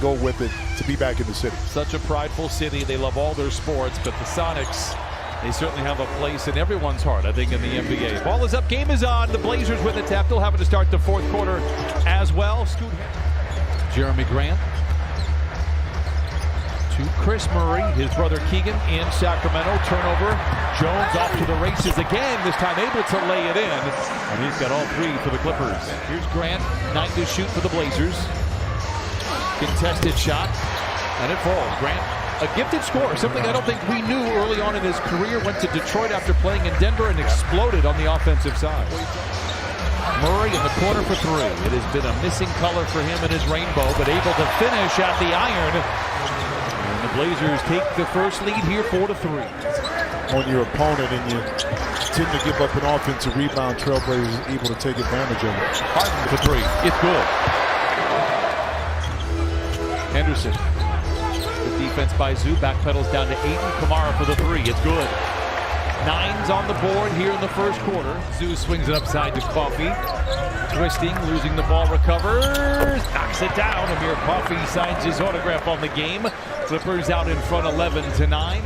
go with it to be back in the city. Such a prideful city. They love all their sports, but the Sonics, they certainly have a place in everyone's heart, I think, in the NBA. Ball is up, game is on. The Blazers with the tap. They'll have to start the fourth quarter as well. Jeremy Grant to Chris Murray, his brother Keegan in Sacramento. Turnover. Jones off to the races again, this time able to lay it in. And he's got all three for the Clippers. Here's Grant, 9 to shoot for the Blazers. Contested shot, and it falls. Grant, a gifted scorer, something I don't think we knew early on in his career. Went to Detroit after playing in Denver and exploded on the offensive side. Murray in the corner for three. It has been a missing color for him in his rainbow, but able to finish at the iron. And the Blazers take the first lead here, 4-3. On your opponent, and you tend to give up an offensive rebound, Trailblazers able to take advantage of it. Harden for three. It's good. Henderson. Good defense by Zoo. Backpedals down to Ayton. Kamara for the three. It's good. 9's on the board here in the first quarter. Zoo swings it upside to Coffey. Twisting, losing the ball, recovers, knocks it down. Amir Coffey signs his autograph on the game. Clippers out in front 11-9.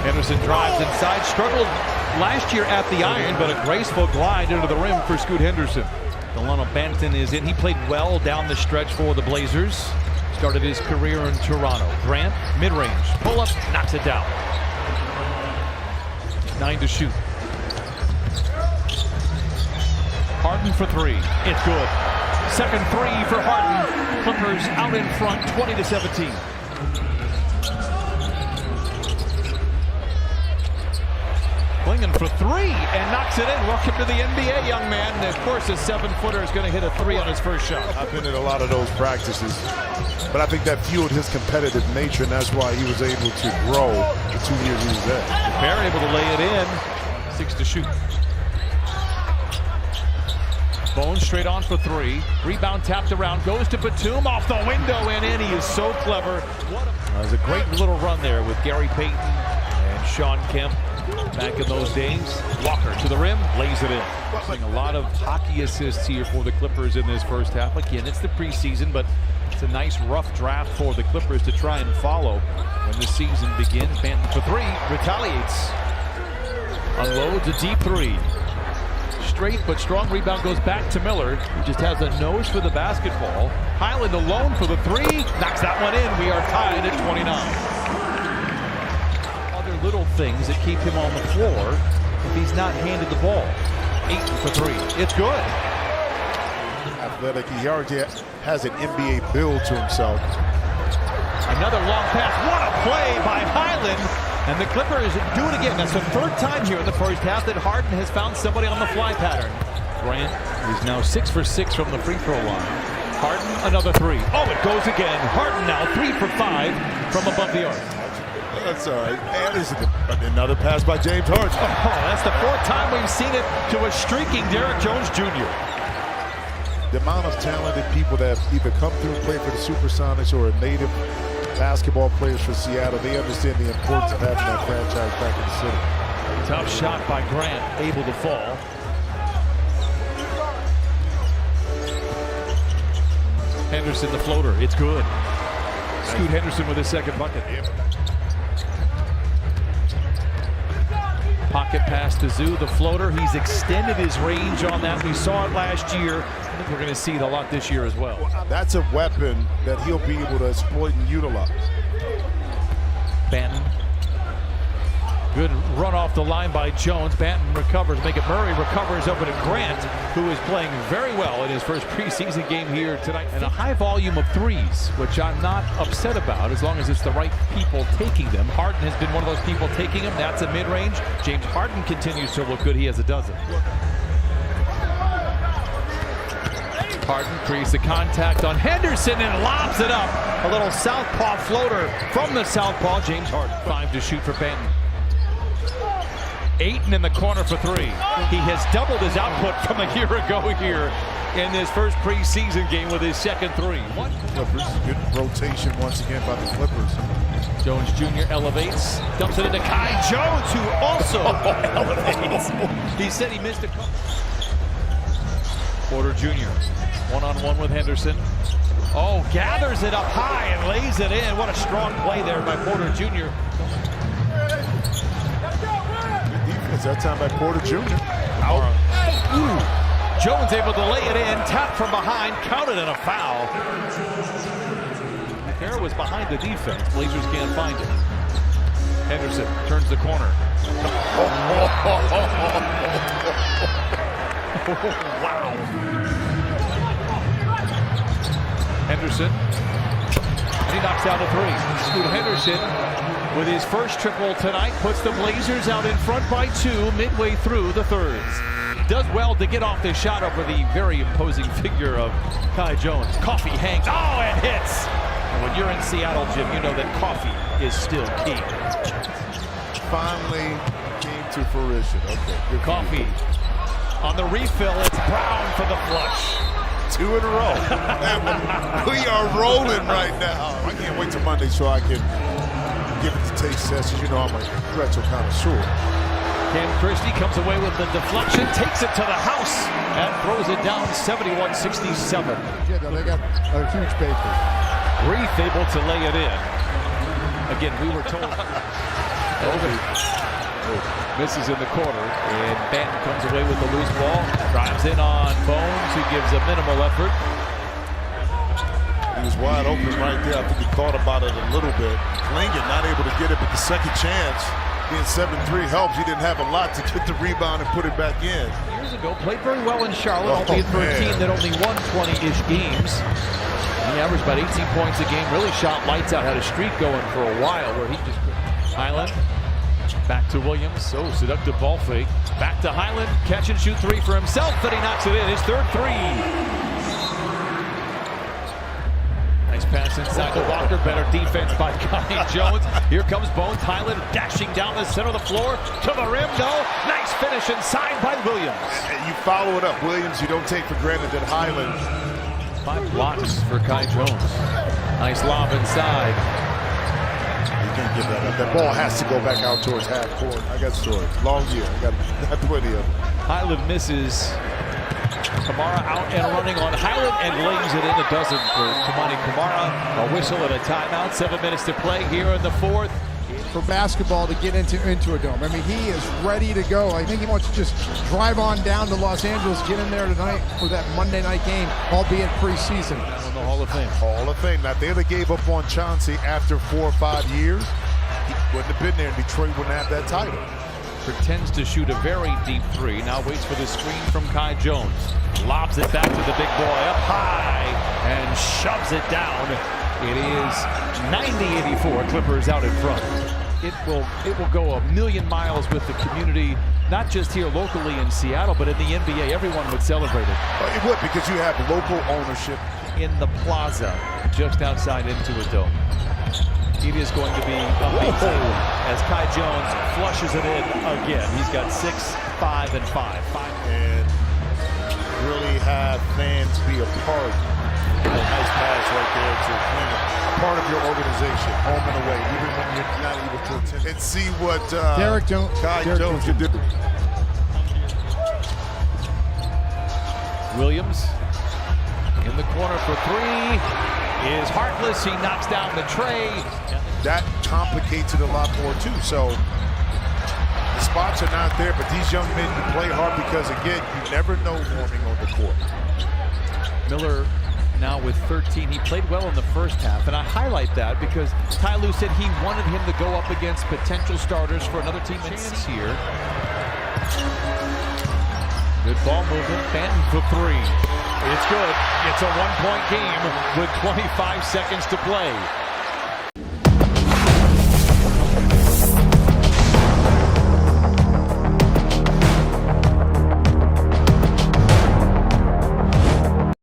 Henderson drives inside, struggled last year at the iron, but a graceful glide into the rim for Scoot Henderson. Delano Banton is in. He played well down the stretch for the Blazers. Started his career in Toronto. Grant, mid-range, pull-up, knocks it down. 9 to shoot. Harden for three. It's good. Second three for Harden. Clippers out in front, 20-17. Klingen for three and knocks it in. Welcome to the NBA, young man. And of course, a 7-footer is going to hit a three on his first shot. I've been in a lot of those practices, but I think that fueled his competitive nature, and that's why he was able to grow the 2 years he was there. Bear able to lay it in. 6 to shoot. Bones straight on for three. Rebound tapped around, goes to Batum, off the window and in. He is so clever. That was a great little run there with Gary Payton and Sean Kemp. Back in those days, Walker to the rim, lays it in. A lot of hockey assists here for the Clippers in this first half. Again, it's the preseason, but it's a nice rough draft for the Clippers to try and follow when the season begins. Banton for three, retaliates. Unloads a deep three. Straight but strong rebound goes back to Miller, who just has a nose for the basketball. Highland alone for the three, knocks that one in. We are tied at 29. Little things that keep him on the floor if he's not handed the ball. 8 for three. It's good. Athletic. He already has an NBA build to himself. Another long pass. What a play by Highland. And the Clippers do it again. That's the third time here in the first half that Harden has found somebody on the fly pattern. Grant is now 6 for 6 from the free throw line. Harden, another three. Oh, it goes again. Harden now 3 for 5 from above the arc. That's all right. And there's another pass by James Harden. Oh, that's the fourth time we've seen it to a streaking Derrick Jones Jr. The amount of talented people that have either come through and played for the Supersonics or are native basketball players for Seattle, they understand the importance of having that franchise back in the city. Tough shot by Grant, able to fall. Henderson, the floater. It's good. Scoot Henderson with his second bucket. Pocket pass to Zoo, the floater. He's extended his range on that. We saw it last year. I think we're going to see it a lot this year as well. That's a weapon that he'll be able to exploit and utilize. Banton. Good run off the line by Jones. Banton recovers. Murray recovers over to Grant, who is playing very well in his first preseason game here tonight. And a high volume of threes, which I'm not upset about as long as it's the right people taking them. Harden has been one of those people taking them. That's a mid-range. James Harden continues to look good. He has a dozen. Harden creates the contact on Henderson and lobs it up. A little southpaw floater from the southpaw. James Harden. 5 to shoot for Banton. Ayton in the corner for three. He has doubled his output from a year ago here in this first preseason game with his second three. Clippers, good rotation once again by the Clippers. Jones Jr. elevates, dumps it into Kai Jones, who also elevates. He said he missed a couple. Porter Jr. one-on-one with Henderson. Oh, gathers it up high and lays it in. What a strong play there by Porter Jr. Good defense that time by Porter Jr. Out. Ooh. Jones able to lay it in, tapped from behind, counted in a foul. Kerr was behind the defense. Blazers can't find it. Henderson turns the corner. Wow. Henderson. And he knocks down a three. Scoot Henderson with his first triple tonight puts the Blazers out in front by 2 midway through the thirds. Does well to get off this shot over the very imposing figure of Kai Jones. Coffee hangs. Oh, and hits. And when you're in Seattle, Jim, you know that coffee is still key. Finally came to fruition. Okay, good. Coffee on the refill. It's Brown for the flush. 2 in a row. We are rolling right now. I can't wait till Monday so I can give it the taste test. You know I'm a retro connoisseur. Cam Christie comes away with the deflection, takes it to the house, and throws it down 71-67. Yeah, they got a huge baker. Reith able to lay it in. Again, we were told. Misses in the corner, and Banton comes away with the loose ball. Drives in on Bones, who gives a minimal effort. He was wide open right there. I think he thought about it a little bit. Lincoln not able to get it, but the second chance, being 7-3 helps. He didn't have a lot to get the rebound and put it back in. Years ago, played very well in Charlotte, albeit for a team that only won 20-ish games. He averaged about 18 points a game, really shot lights out, had a streak going for a while where he just couldn't. Highland, back to Williams, so seductive ball fake. Back to Highland, catch and shoot 3 for himself, and he knocks it in, his third 3. Nice pass inside to Walker, better defense by Kai Jones. Here comes Bones, Highland dashing down the center of the floor, to the rim, no. Nice finish inside by Williams. And you follow it up, Williams. You don't take for granted that Highland. 5 blocks for Kai Jones. Nice lob inside. You can't give that up. That ball has to go back out towards half court. I got stories. Long year. I got plenty of them. Highland misses. Kamara out and running on Highland and lays it in. It doesn't for Kamani Kamara. A whistle and a timeout. 7 minutes to play here in the fourth. For basketball to get into a dome. I mean, he is ready to go. I think he wants to just drive on down to Los Angeles, get in there tonight for that Monday night game, albeit preseason. In the Hall of Fame. Hall of Fame. Now, if they would have gave up on Chauncey after 4 or 5 years, he wouldn't have been there, and Detroit wouldn't have that title. Pretends to shoot a very deep 3. Now waits for the screen from Kai Jones. Lobs it back to the big boy up high and shoves it down. It is 90-84. Clippers out in front. It will go a million miles with the community, not just here locally in Seattle, but in the NBA. Everyone would celebrate it. It would, because you have local ownership. In the plaza, just outside into a dome. It is going to be amazing as Kai Jones flushes it in again. He's got 6, 5, and 5. And really have fans be a part. A nice pass right there to Cleveland. Part of your organization, home and away, even when you're not able to attend. And see what Derek Jones can do. Williams in the corner for 3 is heartless. He knocks down the tray. That complicates it a lot more too. So the spots are not there, but these young men can play hard because, again, you never know warming on the court. Miller now with 13. He played well in the first half, and I highlight that because Ty Lue said he wanted him to go up against potential starters for another team. Chance here. Good ball movement. Banton for 3. It's good. It's a 1-point game with 25 seconds to play.